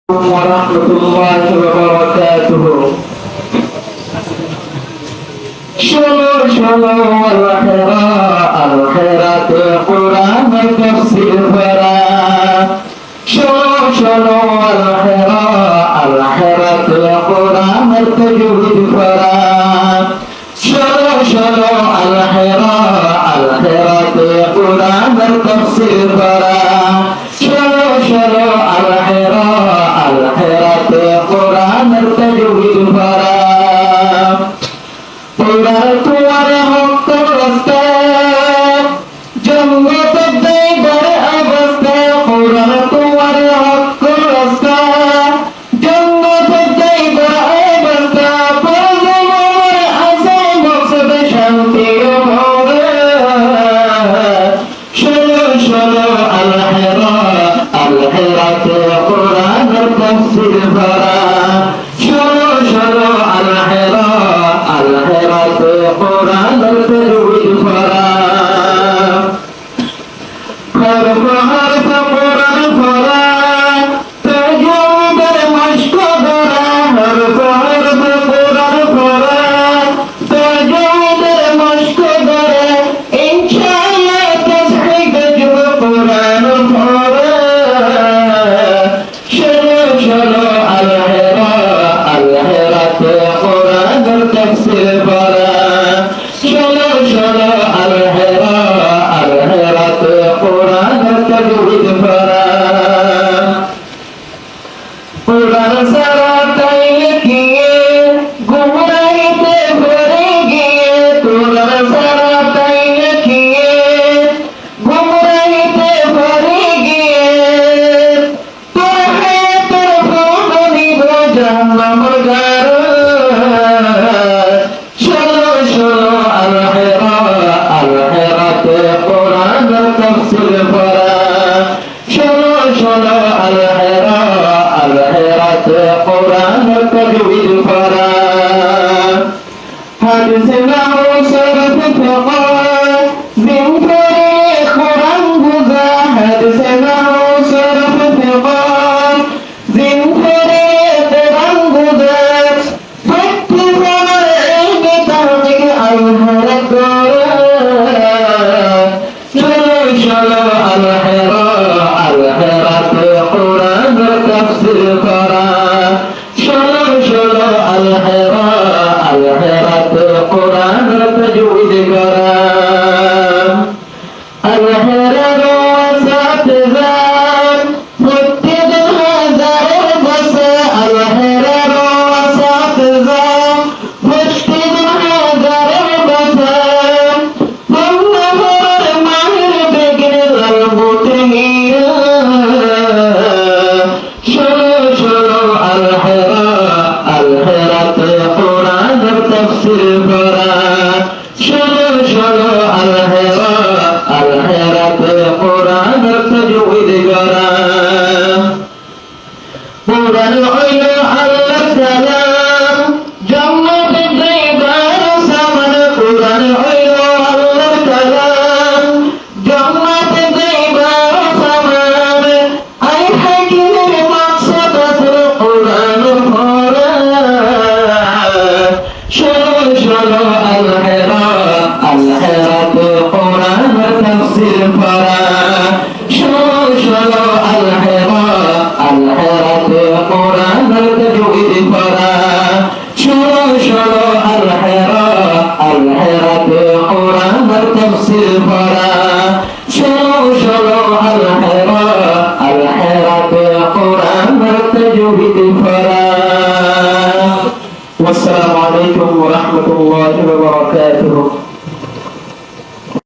ورحمة الله وبركاته شلو الخيرات قرآن تفسير فرا شلو الخيرات قرآن تجويد فرا شلو الخيرات قرآن تفسير فرا شلو الخيرات قرآن تجويد فرا তোমার হক রাস্তা জন্নত দেবার অবস্থা কোরআন তোমার হক রাস্তা জন্নত দেবার অবস্থা পরজমার আসে মকসদ শান্তি মোরে শোনো আল-হেরাত কোরআন তাফসীর ভরা শোনো আল-হেরাত কোরআন তাজউইদ ভরা হরফ হরফ কোরআন ভরা তাজউইদের মশক ধরা হরফ হরফ কোরআন ভরা তাজউইদের মশক ধরা ইনশাআল্লাহ তাসহিহ গজব কোরআন ভরা শোনো আল-হেরাত কোরআন তাফসীর ভরা শোনো আল-হেরাত কোরআন তাজউইদ ভরা কোরআন সারা তাইলে গিয়ে গুমরাহিতে ভরে গিয়ে কোরআন সারা তাইলে গিয়ে গুমরাহিতে ভরে গিয়ে তোর হায়াতের ফটো নিব জাহান্নামের গারো আল-হেরাত কোরআন তাফসীর ভরা শোনো আল-হেরাত কোরআন তাজউইদ ভরা হাদিসে নাও শরফ ফিকহ জিনফরে কোরআন বুঝা হাদিসে নাও শরফ ফিকহ জিনফরে কোরআন বুঝা সত্যি বলার ইলমে তাহকিক আল-হেরাত শোনো আল-হেরাত কোরআন তাফসীর ভরা শোনো আল-হেরাত কোরআন তাজউইদ ভরা আল-হেরাত ওয়াসাত জান প্রত্যেক হাজারের বসে আল-হেরাত ওয়াসাত জান প্রত্যেক হাজারের বসে বন্ধুর মাহির বেগের লালবুতে হিয়া শোনো আল-হেরাত কোরআন তাফসীর ভরা শোনো আল-হেরাত কোরআন তাজউইদ ভরা কোরআন হইল আল্লাহর কালাম জান্নাতে যাইবার সামান কোরআন হইল আল্লাহর কালাম জান্নাতে যাইবার সামান আই হাকিমের মাকসাদ আসল কোরআন ভরা শোনো আল-হেরাত কোরআন তাফসীর ভরা শোনো আল-হেরাত কোরআন তাজউইদ ভরা শোনো আল-হেরাত কোরআন তাফসীর ভরা শোনো আল-হেরাত কোরআন তাজউইদ ভরা والسلام عليكم ورحمة الله وبركاته